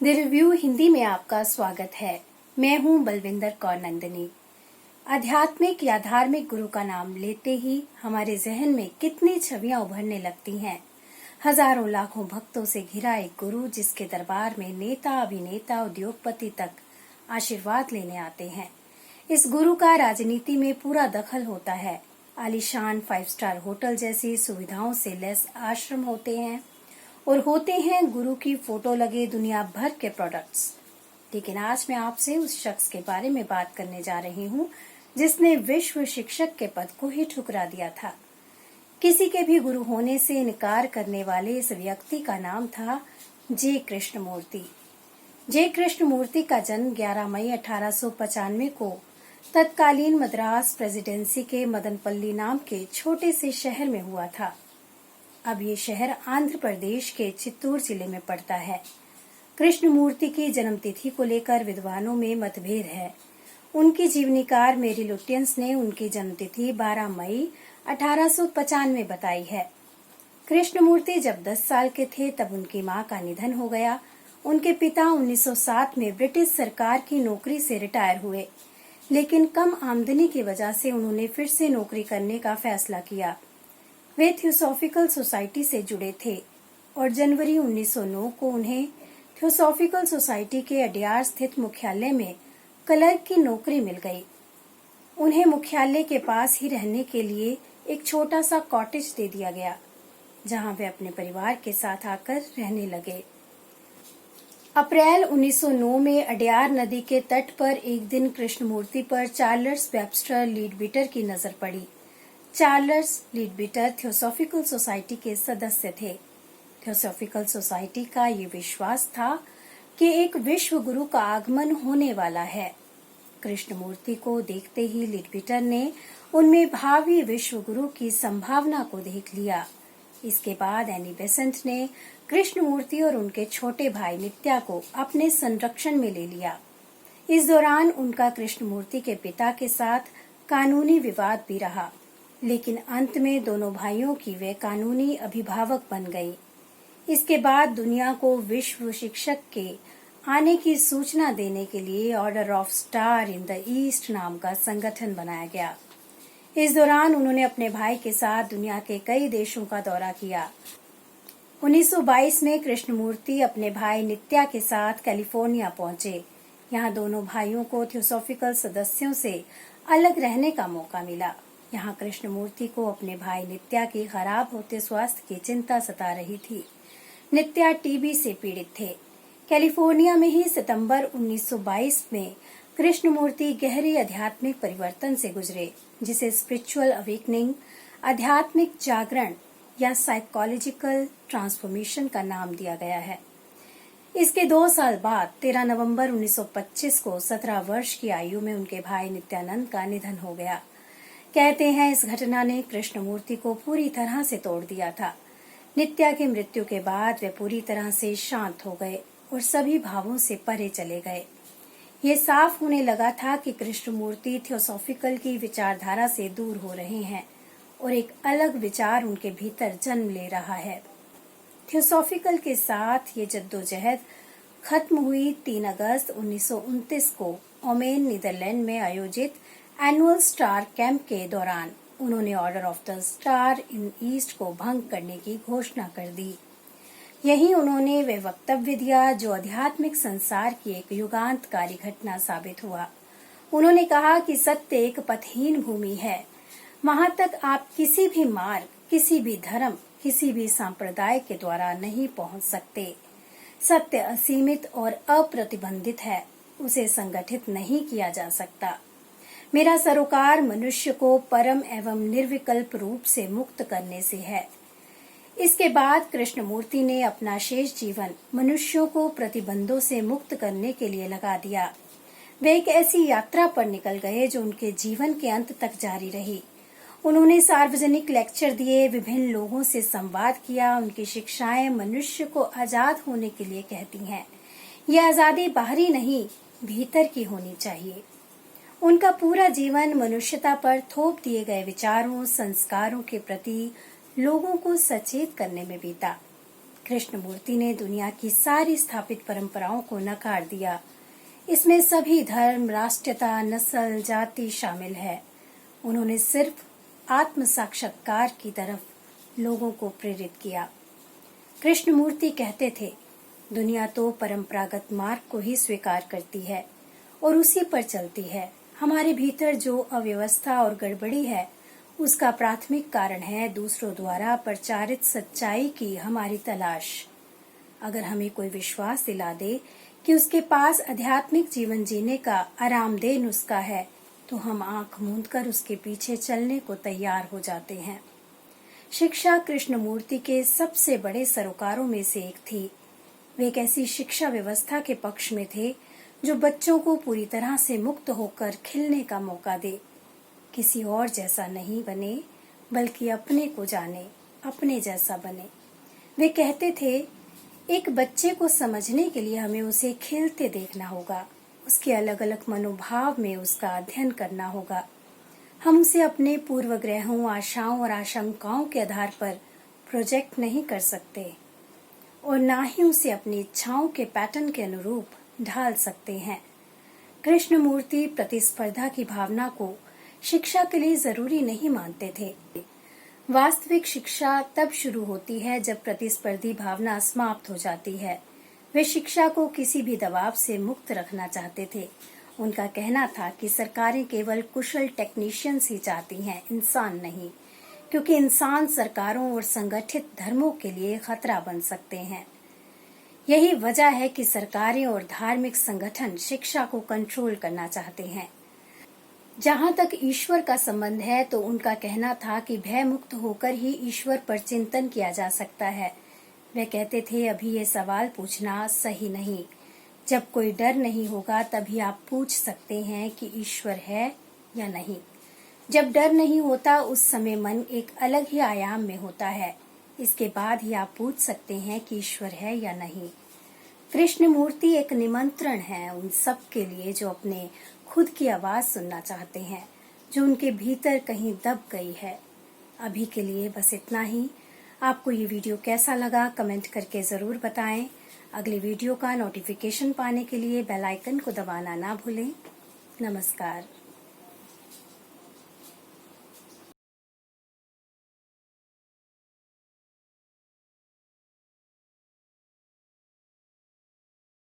The review Hindi में आपका स्वागत है। मैं हूं बलविंदर कौर नंदिनी। आध्यात्मिक या धार्मिक गुरु का नाम लेते ही हमारे जहन में कितनी छवियां उभरने लगती हैं। हजारों लाखों भक्तों से घिरा एक गुरु जिसके दरबार में नेता, अभिनेता, उद्योगपति तक आशीर्वाद लेने आते हैं। इस गुरु का राजनीति में पूरा दखल होता है। आलीशान 5 स्टार होटल जैसी सुविधाओं से लैस आश्रम होते हैं और होते हैं गुरु की फोटो लगे दुनिया भर के प्रोडक्ट्स। लेकिन आज मैं आपसे उस शख्स के बारे में बात करने जा रही हूँ जिसने विश्व शिक्षक के पद को ही ठुकरा दिया था। किसी के भी गुरु होने से इनकार करने वाले इस व्यक्ति का नाम था जे कृष्णमूर्ति। जे कृष्णमूर्ति का जन्म 11 मई 1895 को तत्कालीन मद्रास प्रेसिडेंसी के मदनपल्ली नाम के छोटे से शहर में हुआ था। अब ये शहर आंध्र प्रदेश के चित्तूर जिले में पड़ता है। कृष्णमूर्ति की जन्मतिथि को लेकर विद्वानों में मतभेद है। उनकी जीवनीकार मेरी लुटियंस ने उनकी जन्मतिथि 12 मई 1895 बताई है। कृष्णमूर्ति जब 10 साल के थे तब उनकी मां का निधन हो गया। उनके पिता 1907 में ब्रिटिश सरकार की नौकरी से रिटायर हुए, लेकिन कम आमदनी की वजह से उन्होंने फिर से नौकरी करने का फैसला किया। वे थियोसॉफिकल सोसाइटी से जुड़े थे और जनवरी 1909 को उन्हें थियोसॉफिकल सोसाइटी के अडियार स्थित मुख्यालय में क्लर्क की नौकरी मिल गई। उन्हें मुख्यालय के पास ही रहने के लिए एक छोटा सा कॉटेज दे दिया गया, जहां वे अपने परिवार के साथ आकर रहने लगे। अप्रैल 1909 में अडियार नदी के तट पर एक दिन कृष्णमूर्ति पर चार्ल्स वेबस्टर लीडबीटर की नजर पड़ी। चार्ल्स लीडबीटर थियोसॉफिकल सोसाइटी के सदस्य थे। थियोसॉफिकल सोसाइटी का ये विश्वास था कि एक विश्व गुरु का आगमन होने वाला है। कृष्णमूर्ति को देखते ही लीडबीटर ने उनमें भावी विश्व गुरु की संभावना को देख लिया। इसके बाद एनी बेसेंट ने कृष्णमूर्ति और उनके छोटे भाई नित्या को अपने संरक्षण में ले लिया। इस दौरान उनका कृष्णमूर्ति के पिता के साथ कानूनी विवाद भी रहा, लेकिन अंत में दोनों भाइयों की वे कानूनी अभिभावक बन गई। इसके बाद दुनिया को विश्व शिक्षक के आने की सूचना देने के लिए order of star in the east नाम का संगठन बनाया गया। इस दौरान उन्होंने अपने भाई के साथ दुनिया के कई देशों का दौरा किया। 1922 में कृष्णमूर्ति अपने भाई नित्या के साथ कैलिफोर्निया पहुंचे। यहाँ दोनों भाइयों को थियोसॉफिकल सदस्यों से अलग रहने का मौका मिला। यहाँ कृष्णमूर्ति को अपने भाई नित्या की खराब होते स्वास्थ्य की चिंता सता रही थी। नित्या टीबी से पीड़ित थे। कैलिफोर्निया में ही सितंबर 1922 में कृष्णमूर्ति गहरी आध्यात्मिक परिवर्तन से गुजरे, जिसे स्पिरिचुअल अवेकनिंग, आध्यात्मिक जागरण या साइकोलॉजिकल ट्रांसफॉर्मेशन का नाम दिया गया है। इसके 2 साल बाद 13 नवंबर 1925 को 17 वर्ष की आयु में उनके भाई नित्यानंद का निधन हो गया। कहते हैं इस घटना ने कृष्णमूर्ति को पूरी तरह से तोड़ दिया था। नित्या की मृत्यु के बाद वे पूरी तरह से शांत हो गए और सभी भावों से परे चले गए। ये साफ होने लगा था कि कृष्णमूर्ति थियोसॉफिकल की विचारधारा से दूर हो रहे हैं और एक अलग विचार उनके भीतर जन्म ले रहा है। थियोसॉफिकल के साथ ये जद्दोजहद खत्म हुई 3 अगस्त 1929 को ओमेन, नीदरलैंड में आयोजित एनुअल स्टार कैंप के दौरान उन्होंने order of the star in east को भंग करने की घोषणा कर दी। यही उन्होंने वे वक्तव्य दिया जो आध्यात्मिक संसार की एक युगांतकारी घटना साबित हुआ। उन्होंने कहा कि सत्य एक पथहीन भूमि है। वहां तक आप किसी भी मार्ग, किसी भी धर्म, किसी भी संप्रदाय के द्वारा नहीं पहुंच सकते। सत्य असीमित और अप्रतिबंधित है, उसे संगठित नहीं किया जा सकता। मेरा सरोकार मनुष्य को परम एवं निर्विकल्प रूप से मुक्त करने से है। इसके बाद कृष्णमूर्ति ने अपना शेष जीवन मनुष्यों को प्रतिबंधों से मुक्त करने के लिए लगा दिया। वे एक ऐसी यात्रा पर निकल गए जो उनके जीवन के अंत तक जारी रही। उन्होंने सार्वजनिक लेक्चर दिए, विभिन्न लोगों से संवाद किया। उनकी शिक्षाएं मनुष्य को आजाद होने के लिए कहती हैं। यह आजादी बाहरी नहीं, भीतर की होनी चाहिए। उनका पूरा जीवन मनुष्यता पर थोप दिए गए विचारों, संस्कारों के प्रति लोगों को सचेत करने में बीता। कृष्णमूर्ति ने दुनिया की सारी स्थापित परंपराओं को नकार दिया। इसमें सभी धर्म, राष्ट्रीयता, नस्ल, जाति शामिल है। उन्होंने सिर्फ आत्म साक्षात्कार की तरफ लोगों को प्रेरित किया। कृष्णमूर्ति कहते थे, दुनिया तो परंपरागत मार्ग को ही स्वीकार करती है और उसी पर चलती है। हमारे भीतर जो अव्यवस्था और गड़बड़ी है, उसका प्राथमिक कारण है दूसरों द्वारा प्रचारित सच्चाई की हमारी तलाश। अगर हमें कोई विश्वास दिला दे कि उसके पास आध्यात्मिक जीवन जीने का आरामदेह नुस्खा है, तो हम आंख मूंदकर उसके पीछे चलने को तैयार हो जाते हैं। शिक्षा कृष्णमूर्ति के सबसे बड़े सरोकारों में से एक थी। वे एक ऐसी शिक्षा व्यवस्था के पक्ष में थे जो बच्चों को पूरी तरह से मुक्त होकर खिलने का मौका दे। किसी और जैसा नहीं बने, बल्कि अपने को जाने, अपने जैसा बने। वे कहते थे, एक बच्चे को समझने के लिए हमें उसे खेलते देखना होगा, उसके अलग अलग मनोभाव में उसका अध्ययन करना होगा। हम उसे अपने पूर्वग्रहों, आशाओं और आशंकाओं के आधार पर प्रोजेक्ट नहीं कर सकते और ना ही उसे अपनी इच्छाओं के पैटर्न के अनुरूप ढाल सकते हैं। कृष्णमूर्ति प्रतिस्पर्धा की भावना को शिक्षा के लिए जरूरी नहीं मानते थे। वास्तविक शिक्षा तब शुरू होती है जब प्रतिस्पर्धी भावना समाप्त हो जाती है। वे शिक्षा को किसी भी दबाव से मुक्त रखना चाहते थे। उनका कहना था कि सरकारें केवल कुशल टेक्नीशियंस ही चाहती हैं, इंसान नहीं, क्योंकि इंसान सरकारों और संगठित धर्मों के लिए खतरा बन सकते हैं। यही वजह है कि सरकारें और धार्मिक संगठन शिक्षा को कंट्रोल करना चाहते हैं। जहां तक ईश्वर का संबंध है, तो उनका कहना था कि भय मुक्त होकर ही ईश्वर पर चिंतन किया जा सकता है। वे कहते थे, अभी ये सवाल पूछना सही नहीं। जब कोई डर नहीं होगा, तभी आप पूछ सकते हैं कि ईश्वर है या नहीं। जब डर नहीं होता, उस समय मन एक अलग ही आयाम में होता है। इसके बाद ही आप पूछ सकते हैं कि ईश्वर है या नहीं। कृष्णमूर्ति एक निमंत्रण है उन सब के लिए जो अपने खुद की आवाज सुनना चाहते हैं, जो उनके भीतर कहीं दब गई है। अभी के लिए बस इतना ही। आपको ये वीडियो कैसा लगा, कमेंट करके जरूर बताएं। अगले वीडियो का नोटिफिकेशन पाने के लिए बेल आइकन को दबाना ना भूलें। नमस्कार।